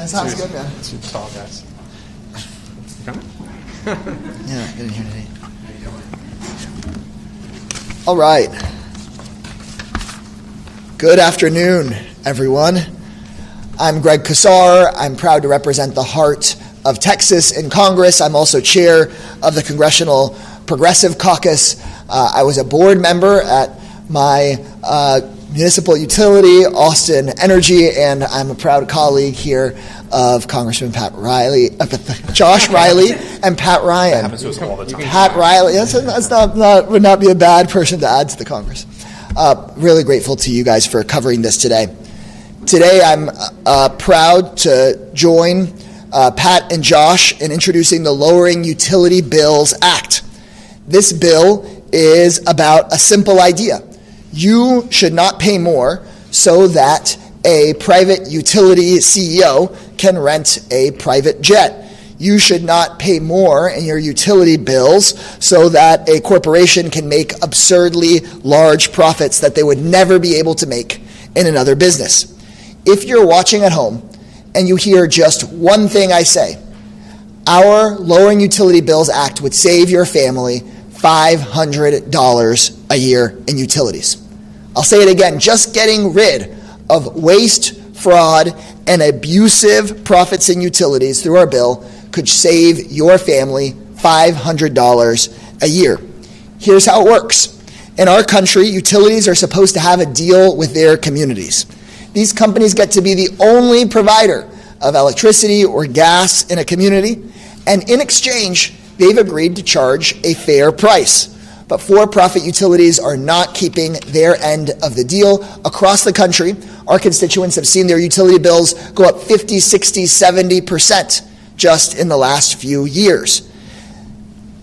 Sounds good, man. Two tall guys. You coming? Yeah, get in here today. All right. Good afternoon, everyone. I'm Greg Casar. I'm proud to represent the heart of Texas in Congress. I'm also chair of the Congressional Progressive Caucus. I was a board member at my municipal utility, Austin Energy, and I'm a proud colleague here of Congressman Josh Riley and Pat Ryan. That happens to us all the time. Pat Riley, that's would not be a bad person to add to the Congress. Really grateful to you guys for covering this today. Today I'm proud to join Pat and Josh in introducing the Lowering Utility Bills Act. This bill is about a simple idea. You should not pay more so that a private utility CEO can rent a private jet. You should not pay more in your utility bills so that a corporation can make absurdly large profits that they would never be able to make in another business. If you're watching at home and you hear just one thing I say, our Lowering Utility Bills Act would save your family $500 a year in utilities. I'll say it again, just getting rid of waste, fraud, and abusive profits in utilities through our bill could save your family $500 a year. Here's how it works. In our country, utilities are supposed to have a deal with their communities. These companies get to be the only provider of electricity or gas in a community, and in exchange, they've agreed to charge a fair price. But for-profit utilities are not keeping their end of the deal. Across the country, our constituents have seen their utility bills go up 50, 60, 70% just in the last few years.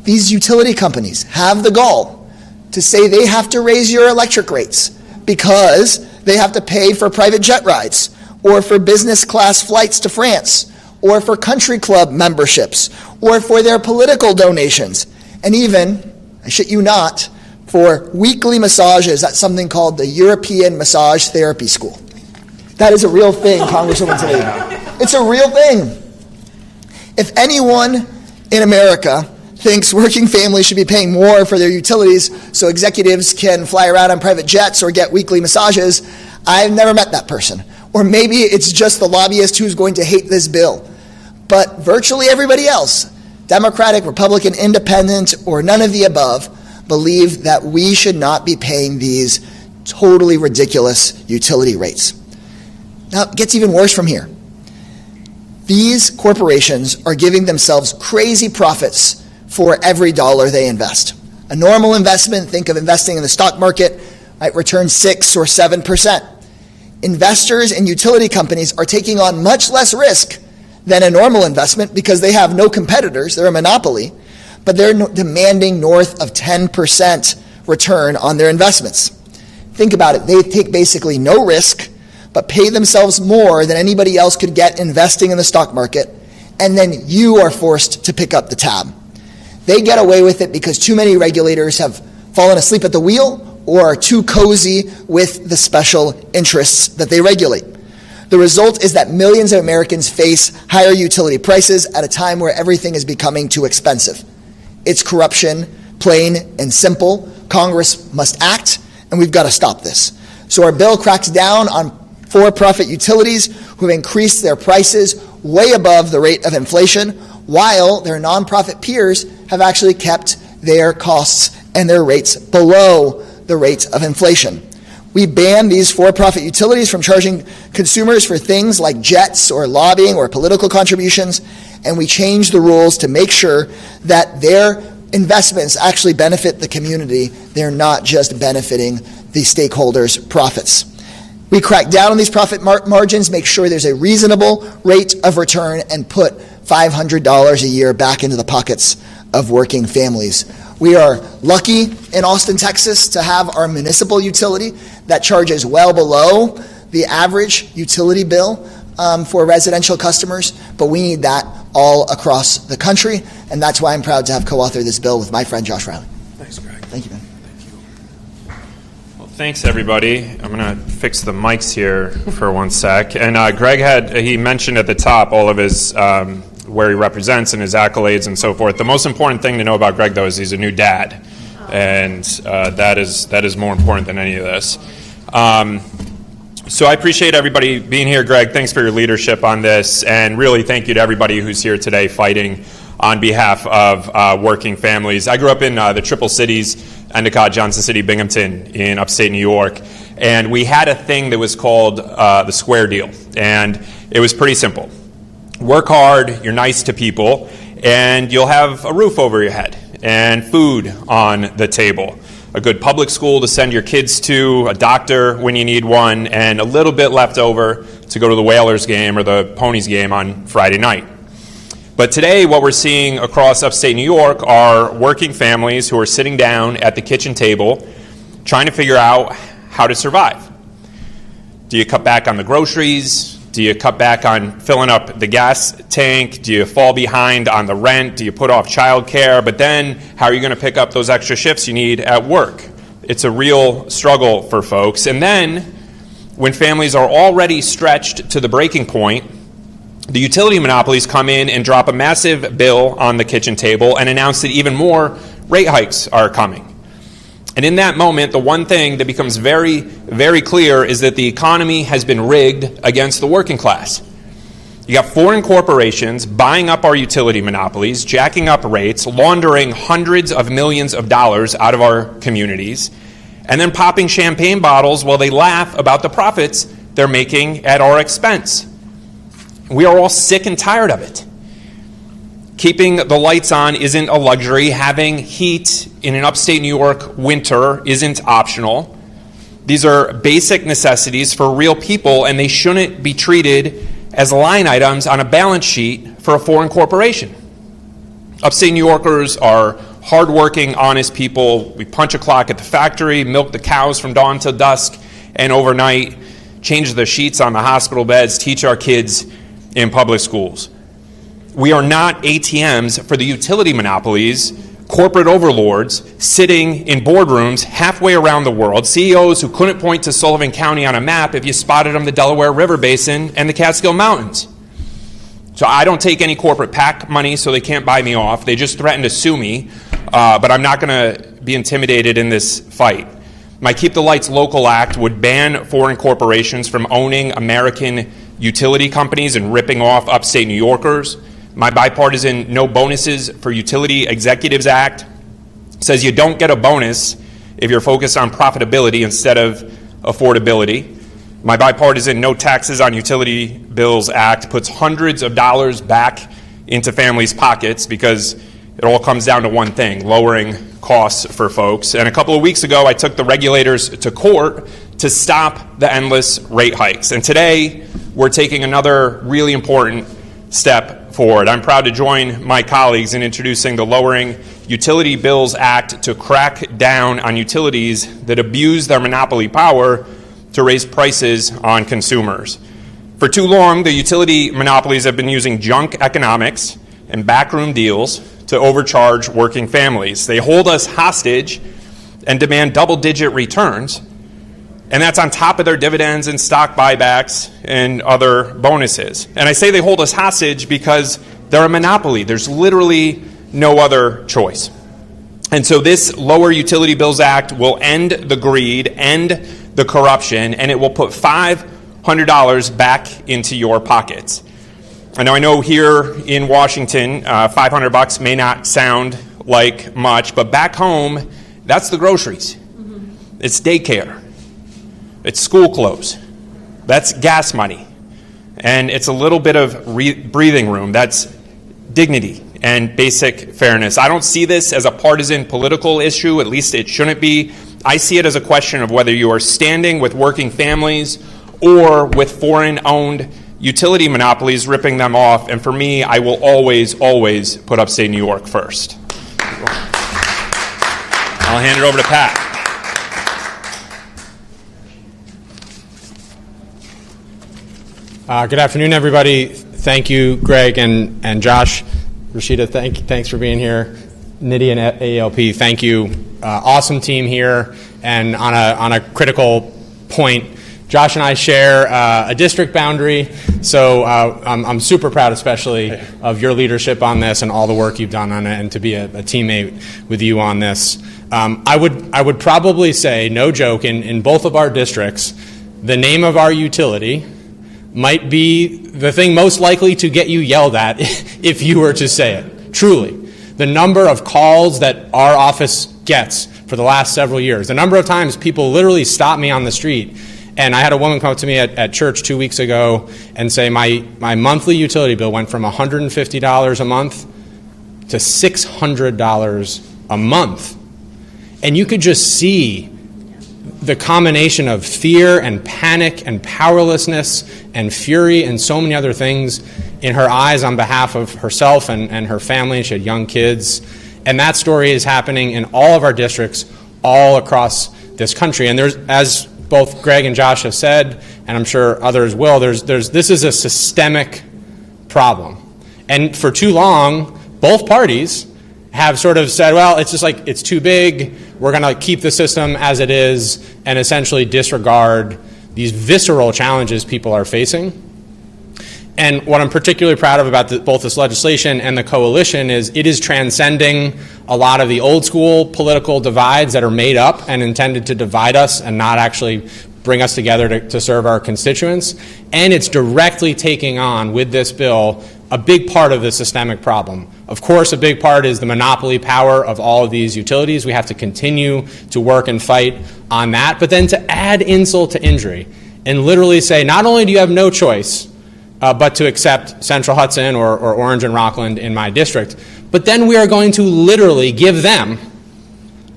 These utility companies have the gall to say they have to raise your electric rates because they have to pay for private jet rides or for business class flights to France or for country club memberships or for their political donations and even, I shit you not, for weekly massages at something called the European Massage Therapy School. That is a real thing, Congresswoman today. It's a real thing. If anyone in America thinks working families should be paying more for their utilities so executives can fly around on private jets or get weekly massages, I've never met that person. Or maybe it's just the lobbyist who's going to hate this bill. But virtually everybody else, Democratic, Republican, Independent, or none of the above, believe that we should not be paying these totally ridiculous utility rates. Now, it gets even worse from here. These corporations are giving themselves crazy profits for every dollar they invest. A normal investment, think of investing in the stock market, might return 6 or 7%. Investors in utility companies are taking on much less risk than a normal investment because they have no competitors, they're a monopoly, but they're demanding north of 10% return on their investments. Think about it, they take basically no risk, but pay themselves more than anybody else could get investing in the stock market, and then you are forced to pick up the tab. They get away with it because too many regulators have fallen asleep at the wheel or are too cozy with the special interests that they regulate. The result is that millions of Americans face higher utility prices at a time where everything is becoming too expensive. It's corruption, plain and simple. Congress must act, and we've got to stop this. So our bill cracks down on for-profit utilities who have increased their prices way above the rate of inflation, while their nonprofit peers have actually kept their costs and their rates below the rate of inflation. We ban these for-profit utilities from charging consumers for things like jets or lobbying or political contributions, and we change the rules to make sure that their investments actually benefit the community. They're not just benefiting the stakeholders' profits. We crack down on these profit margins, make sure there's a reasonable rate of return, and put $500 a year back into the pockets of working families. We are lucky in Austin, Texas, to have our municipal utility that charges well below the average utility bill for residential customers, but we need that all across the country, and that's why I'm proud to have co-authored this bill with my friend Josh Riley. Thanks, Greg. Thank you, man. Thanks, everybody. I'm going to fix the mics here for one sec. And Greg he mentioned at the top all of his, where he represents and his accolades and so forth. The most important thing to know about Greg, though, is he's a new dad. And that is more important than any of this. So I appreciate everybody being here. Greg, thanks for your leadership on this. And really thank you to everybody who's here today fighting on behalf of working families. I grew up in the Triple Cities, Endicott, Johnson City, Binghamton in upstate New York. And we had a thing that was called the Square Deal. And it was pretty simple. Work hard, you're nice to people, and you'll have a roof over your head and food on the table. A good public school to send your kids to, a doctor when you need one, and a little bit left over to go to the Whalers game or the Ponies game on Friday night. But today, what we're seeing across upstate New York are working families who are sitting down at the kitchen table trying to figure out how to survive. Do you cut back on the groceries? Do you cut back on filling up the gas tank? Do you fall behind on the rent? Do you put off childcare? But then, how are you going to pick up those extra shifts you need at work? It's a real struggle for folks. And then, when families are already stretched to the breaking point, the utility monopolies come in and drop a massive bill on the kitchen table and announce that even more rate hikes are coming. And in that moment, the one thing that becomes very, very clear is that the economy has been rigged against the working class. You got foreign corporations buying up our utility monopolies, jacking up rates, laundering hundreds of millions of dollars out of our communities, and then popping champagne bottles while they laugh about the profits they're making at our expense. We are all sick and tired of it. Keeping the lights on isn't a luxury. Having heat in an upstate New York winter isn't optional. These are basic necessities for real people, and they shouldn't be treated as line items on a balance sheet for a foreign corporation. Upstate New Yorkers are hardworking, honest people. We punch a clock at the factory, milk the cows from dawn till dusk, and overnight change the sheets on the hospital beds, teach our kids in public schools. We are not ATMs for the utility monopolies, corporate overlords sitting in boardrooms halfway around the world, CEOs who couldn't point to Sullivan County on a map if you spotted them the Delaware River Basin and the Catskill Mountains. So I don't take any corporate PAC money, so they can't buy me off. They just threaten to sue me, but I'm not going to be intimidated in this fight. My Keep the Lights Local Act would ban foreign corporations from owning American utility companies and ripping off upstate New Yorkers. My bipartisan No Bonuses for Utility Executives Act says you don't get a bonus if you're focused on profitability instead of affordability. My bipartisan No Taxes on Utility Bills Act puts hundreds of dollars back into families' pockets because it all comes down to one thing: lowering costs for folks. And a couple of weeks ago, I took the regulators to court to stop the endless rate hikes. And today, we're taking another really important step forward. I'm proud to join my colleagues in introducing the Lowering Utility Bills Act to crack down on utilities that abuse their monopoly power to raise prices on consumers. For too long, the utility monopolies have been using junk economics and backroom deals to overcharge working families. They hold us hostage and demand double-digit returns, and that's on top of their dividends and stock buybacks and other bonuses. And I say they hold us hostage because they're a monopoly. There's literally no other choice. And so this Lower Utility Bills Act will end the greed, end the corruption, and it will put $500 back into your pockets. I know here in Washington, $500 may not sound like much, but back home, that's the groceries. It's daycare. It's school clothes. That's gas money. And it's a little bit of breathing room. That's dignity and basic fairness. I don't see this as a partisan political issue, at least it shouldn't be. I see it as a question of whether you are standing with working families or with foreign-owned utility monopolies ripping them off. And for me, I will always, always put upstate New York first. I'll hand it over to Pat. Good afternoon, everybody. Thank you, Greg and Josh. Rashida, thanks for being here. Nidhi and ALP, thank you. Awesome team here. And on a critical point, Josh and I share a district boundary, so I'm super proud, especially of your leadership on this and all the work you've done on it, and to be a teammate with you on this. I would probably say, no joke, in both of our districts, the name of our utility might be the thing most likely to get you yelled at if you were to say it. Truly. The number of calls that our office gets for the last several years, the number of times people literally stop me on the street. And I had a woman come up to me at church 2 weeks ago and say, my monthly utility bill went from $150 a month to $600 a month. And you could just see the combination of fear and panic and powerlessness and fury and so many other things in her eyes on behalf of herself and her family. She had young kids. And that story is happening in all of our districts all across this country. And there's, as both Greg and Josh have said, and I'm sure others will, this is a systemic problem. And for too long, both parties have sort of said, well, it's just like, it's too big, we're going to keep the system as it is, and essentially disregard these visceral challenges people are facing. And what I'm particularly proud of about both this legislation and the coalition is it is transcending a lot of the old school political divides that are made up and intended to divide us and not actually bring us together to serve our constituents. And it's directly taking on, with this bill, a big part of the systemic problem. Of course, a big part is the monopoly power of all of these utilities. We have to continue to work and fight on that. But then to add insult to injury and literally say, not only do you have no choice but to accept Central Hudson or Orange and Rockland in my district, but then we are going to literally give them,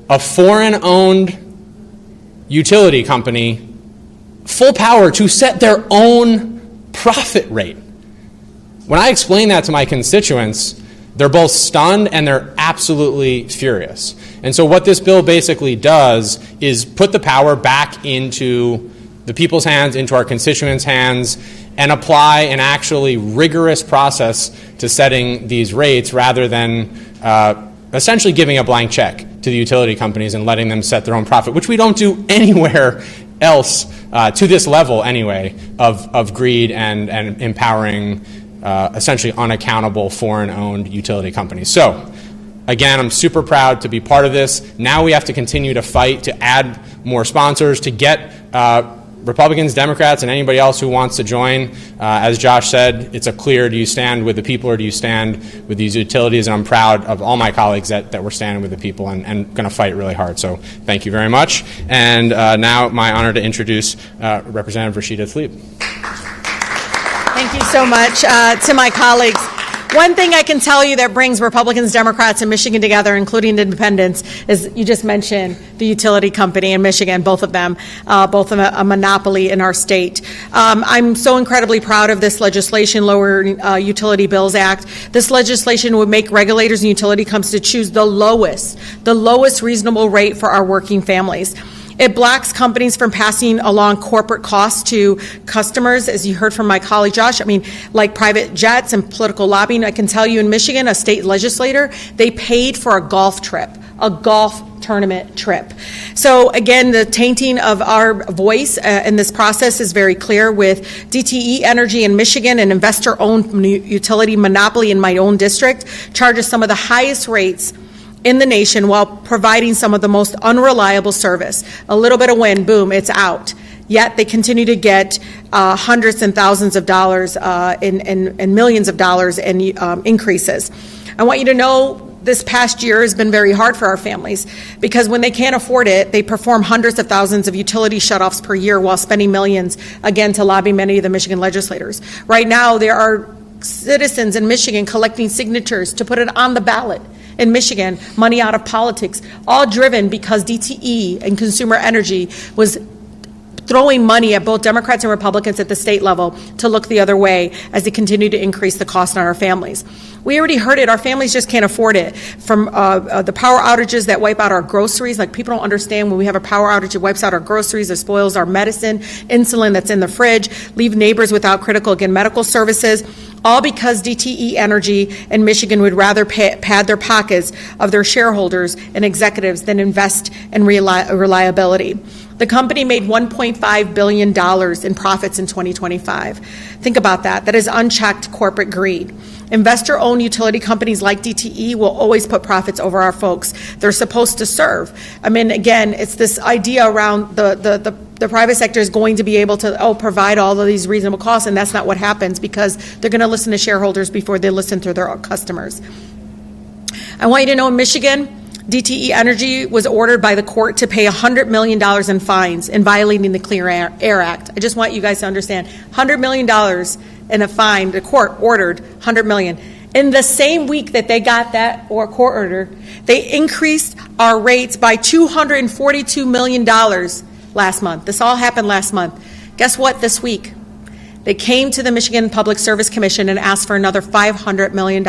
a foreign-owned utility company, full power to set their own profit rate. When I explain that to my constituents, they're both stunned and they're absolutely furious. And so what this bill basically does is put the power back into the people's hands, into our constituents' hands, and apply an actually rigorous process to setting these rates rather than essentially giving a blank check to the utility companies and letting them set their own profit, which we don't do anywhere else to this level anyway of greed and empowering essentially unaccountable foreign-owned utility companies. So, again, I'm super proud to be part of this. Now we have to continue to fight to add more sponsors, to get Republicans, Democrats, and anybody else who wants to join, as Josh said, it's a clear, do you stand with the people or do you stand with these utilities? And I'm proud of all my colleagues that we're standing with the people and going to fight really hard. So thank you very much. And now my honor to introduce Representative Rashida Tlaib. Thank you so much to my colleagues. One thing I can tell you that brings Republicans, Democrats in Michigan together, including independents, is you just mentioned the utility company in Michigan, both of them, both of a monopoly in our state. I'm so incredibly proud of this legislation, Lower Utility Bills Act. This legislation would make regulators and utility companies to choose the lowest reasonable rate for our working families. It blocks companies from passing along corporate costs to customers, as you heard from my colleague Josh. I mean, like private jets and political lobbying. I can tell you in Michigan, a state legislator, they paid for a golf tournament trip. So again, the tainting of our voice in this process is very clear with DTE Energy in Michigan, an investor-owned utility monopoly in my own district, charges some of the highest rates in the nation while providing some of the most unreliable service. A little bit of wind, boom, it's out. Yet they continue to get hundreds and thousands of dollars and millions of dollars in increases. I want you to know this past year has been very hard for our families because when they can't afford it, they perform hundreds of thousands of utility shutoffs per year while spending millions, again, to lobby many of the Michigan legislators. Right now, there are citizens in Michigan collecting signatures to put it on the ballot in Michigan, money out of politics, all driven because DTE and Consumer Energy was throwing money at both Democrats and Republicans at the state level to look the other way as they continue to increase the cost on our families. We already heard it. Our families just can't afford it. From the power outages that wipe out our groceries, like people don't understand when we have a power outage, it wipes out our groceries, it spoils our medicine, insulin that's in the fridge, leave neighbors without critical, again, medical services, all because DTE Energy in Michigan would rather pad their pockets of their shareholders and executives than invest in reliability. The company made $1.5 billion in profits in 2025. Think about that. That is unchecked corporate greed. Investor-owned utility companies like DTE will always put profits over our folks. They're supposed to serve. I mean, again, it's this idea around the private sector is going to be able to provide all of these reasonable costs, and that's not what happens because they're going to listen to shareholders before they listen to their customers. I want you to know in Michigan, DTE Energy was ordered by the court to pay $100 million in fines in violating the Clean Air Act. I just want you guys to understand, $100 million in a fine. The court ordered $100 million. In the same week that they got that court order, they increased our rates by $242 million last month. This all happened last month. Guess what this week? They came to the Michigan Public Service Commission and asked for another $500 million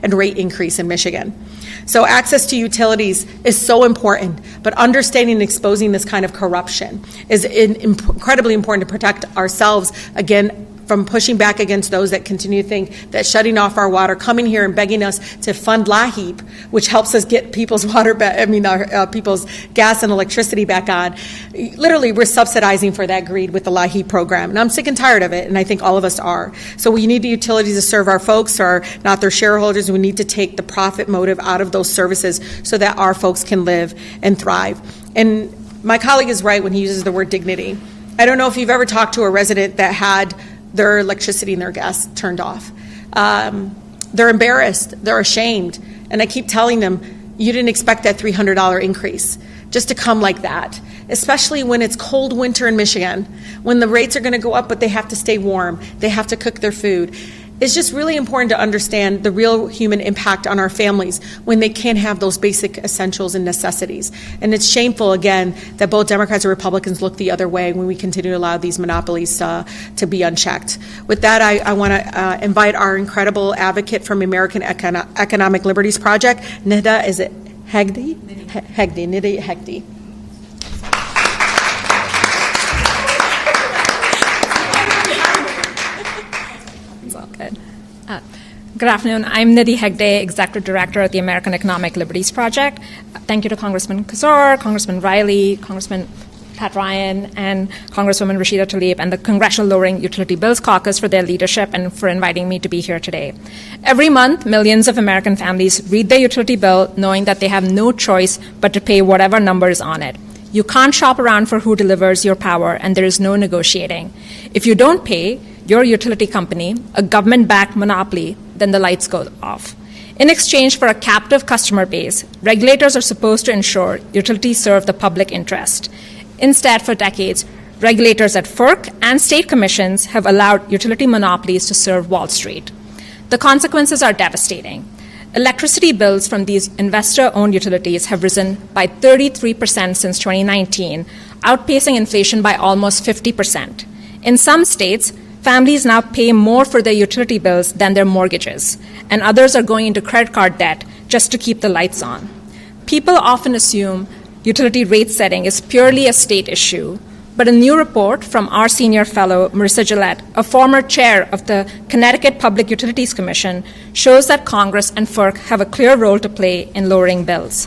in rate increase in Michigan. So access to utilities is so important, but understanding and exposing this kind of corruption is incredibly important to protect ourselves, again, from pushing back against those that continue to think that shutting off our water, coming here and begging us to fund LAHEAP, which helps us get people's water back, people's gas and electricity back on. Literally, we're subsidizing for that greed with the LAHEAP program. And I'm sick and tired of it, and I think all of us are. So we need the utilities to serve our folks, or not their shareholders. We need to take the profit motive out of those services so that our folks can live and thrive. And my colleague is right when he uses the word dignity. I don't know if you've ever talked to a resident that had their electricity and their gas turned off. They're embarrassed, they're ashamed, and I keep telling them, you didn't expect that $300 increase just to come like that, especially when it's cold winter in Michigan, when the rates are gonna go up, but they have to stay warm, they have to cook their food. It's just really important to understand the real human impact on our families when they can't have those basic essentials and necessities. And it's shameful, again, that both Democrats and Republicans look the other way when we continue to allow these monopolies to be unchecked. With that, I want to invite our incredible advocate from American Economic Liberties Project, Nida, is it Hegde? Hegde, Nida Hegde. Good afternoon. I'm Nidhi Hegde, Executive Director at the American Economic Liberties Project. Thank you to Congressman Casar, Congressman Riley, Congressman Pat Ryan, and Congresswoman Rashida Tlaib, and the Congressional Lowering Utility Bills Caucus for their leadership and for inviting me to be here today. Every month, millions of American families read their utility bill knowing that they have no choice but to pay whatever number is on it. You can't shop around for who delivers your power, and there is no negotiating. If you don't pay your utility company, a government-backed monopoly, then the lights go off. In exchange for a captive customer base, regulators are supposed to ensure utilities serve the public interest. Instead, for decades, regulators at FERC and state commissions have allowed utility monopolies to serve Wall Street. The consequences are devastating. Electricity bills from these investor-owned utilities have risen by 33% since 2019, outpacing inflation by almost 50%. In some states, families now pay more for their utility bills than their mortgages, and others are going into credit card debt just to keep the lights on. People often assume utility rate setting is purely a state issue, but a new report from our senior fellow, Marissa Gillette, a former chair of the Connecticut Public Utilities Commission, shows that Congress and FERC have a clear role to play in lowering bills.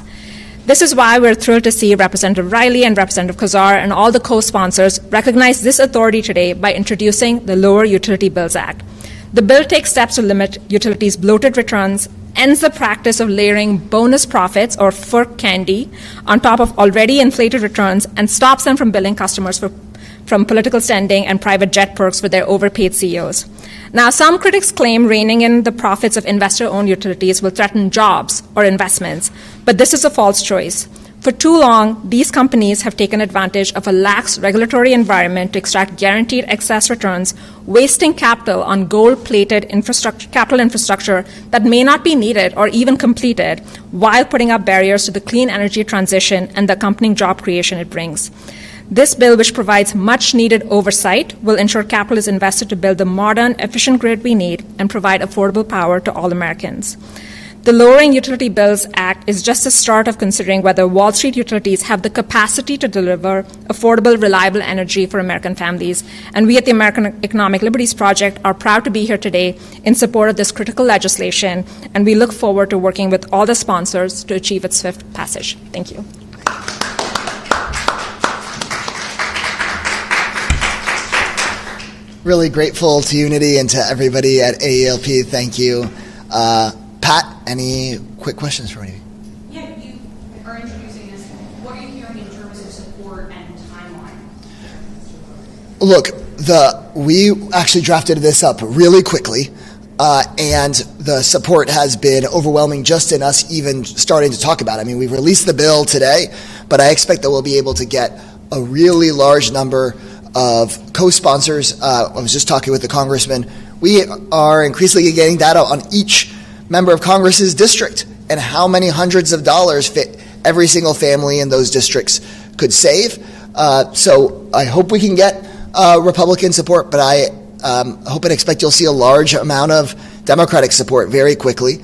This is why we're thrilled to see Representative Riley and Representative Casar and all the co-sponsors recognize this authority today by introducing the Lower Utility Bills Act. The bill takes steps to limit utilities' bloated returns, ends the practice of layering bonus profits, or FERC candy, on top of already inflated returns, and stops them from billing customers from political standing and private jet perks for their overpaid CEOs. Now, some critics claim reining in the profits of investor-owned utilities will threaten jobs or investments, but this is a false choice. For too long, these companies have taken advantage of a lax regulatory environment to extract guaranteed excess returns, wasting capital on gold-plated capital infrastructure that may not be needed or even completed, while putting up barriers to the clean energy transition and the accompanying job creation it brings. This bill, which provides much-needed oversight, will ensure capital is invested to build the modern, efficient grid we need and provide affordable power to all Americans. The Lowering Utility Bills Act is just the start of considering whether Wall Street utilities have the capacity to deliver affordable, reliable energy for American families. And we at the American Economic Liberties Project are proud to be here today in support of this critical legislation, and we look forward to working with all the sponsors to achieve its swift passage. Thank you. Really grateful to Unity and to everybody at AELP. Thank you. Pat, any quick questions for me? Yeah, you are introducing this. What are you hearing in terms of support and timeline? Look, we actually drafted this up really quickly, and the support has been overwhelming just in us even starting to talk about it. I mean, we've released the bill today, but I expect that we'll be able to get a really large number of co-sponsors. I was just talking with the congressman. We are increasingly getting data on each member of Congress's district and how many hundreds of dollars every single family in those districts could save. So I hope we can get Republican support, but I hope and expect you'll see a large amount of Democratic support very quickly,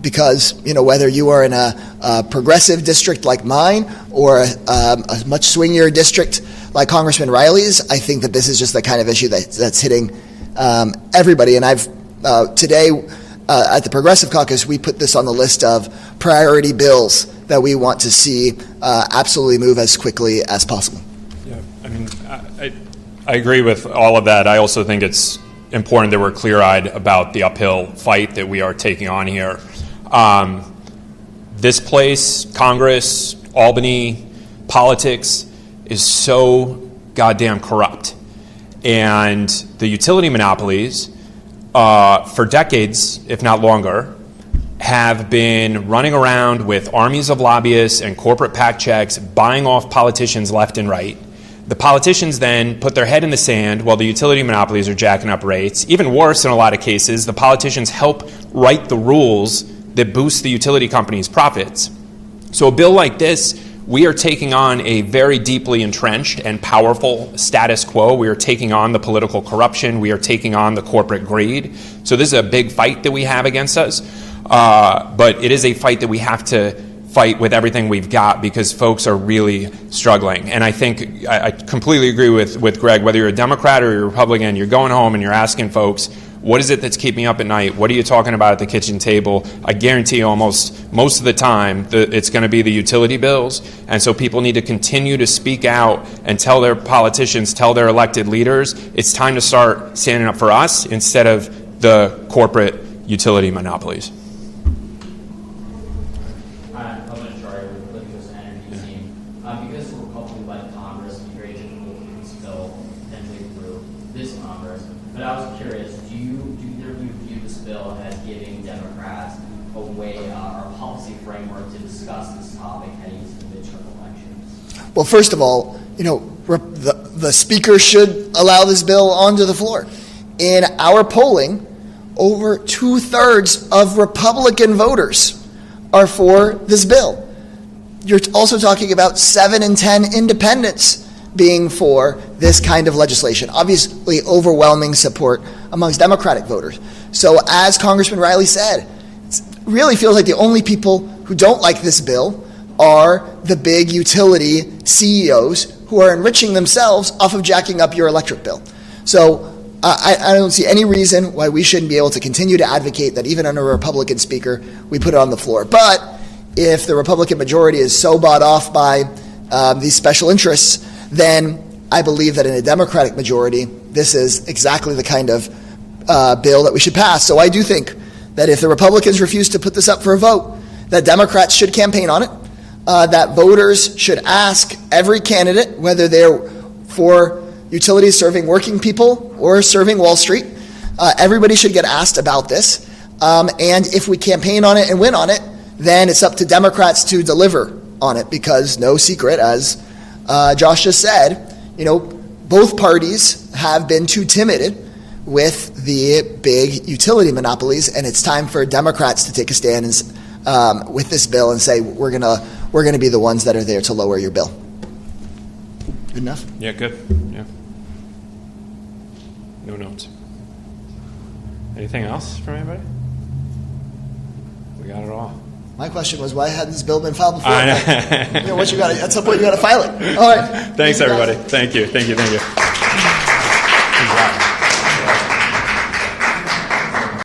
because whether you are in a progressive district like mine or a much swingier district like Congressman Riley's, I think that this is just the kind of issue that's hitting everybody. And I've today at the Progressive Caucus, we put this on the list of priority bills that we want to see absolutely move as quickly as possible. Yeah, I mean, I agree with all of that. I also think it's important that we're clear-eyed about the uphill fight that we are taking on here. This place, Congress, Albany, politics is so goddamn corrupt. And the utility monopolies, for decades, if not longer, have been running around with armies of lobbyists and corporate PAC checks, buying off politicians left and right. The politicians then put their head in the sand while the utility monopolies are jacking up rates. Even worse, in a lot of cases, the politicians help write the rules that boost the utility companies' profits. So a bill like this, we are taking on a very deeply entrenched and powerful status quo. We are taking on the political corruption. We are taking on the corporate greed. So this is a big fight that we have against us. But it is a fight that we have to fight with everything we've got, because folks are really struggling. And I think I completely agree with Greg. Whether you're a Democrat or you're a Republican, you're going home and you're asking folks, what is it that's keeping you up at night? What are you talking about at the kitchen table? I guarantee almost most of the time that it's going to be the utility bills. And so people need to continue to speak out and tell their politicians, tell their elected leaders, it's time to start standing up for us instead of the corporate utility monopolies. Because giving Democrats a way or a policy framework to discuss this topic heading into the midterm elections? Well, first of all, the Speaker should allow this bill onto the floor. In our polling, over 2/3 of Republican voters are for this bill. You're also talking about 7 in 10 independents being for this kind of legislation. Obviously, overwhelming support amongst Democratic voters. So as Congressman Riley said, it really feels like the only people who don't like this bill are the big utility CEOs who are enriching themselves off of jacking up your electric bill. So I don't see any reason why we shouldn't be able to continue to advocate that even under a Republican speaker, we put it on the floor. But if the Republican majority is so bought off by these special interests, then I believe that in a Democratic majority, this is exactly the kind of bill that we should pass. So I do think that if the Republicans refuse to put this up for a vote, that Democrats should campaign on it, that voters should ask every candidate, whether they're for utilities serving working people or serving Wall Street. Everybody should get asked about this. And if we campaign on it and win on it, then it's up to Democrats to deliver on it, because no secret, as Josh just said, both parties have been too timid with the big utility monopolies, and it's time for Democrats to take a stand with this bill and say we're gonna be the ones that are there to lower your bill. Good enough? Yeah, good. Yeah. No notes. Anything else from anybody? We got it all. My question was, why hadn't this bill been filed before? I know. At some point you got to file it. All right. Thanks, everybody. Thank you. Thank you. Thank you. Good job.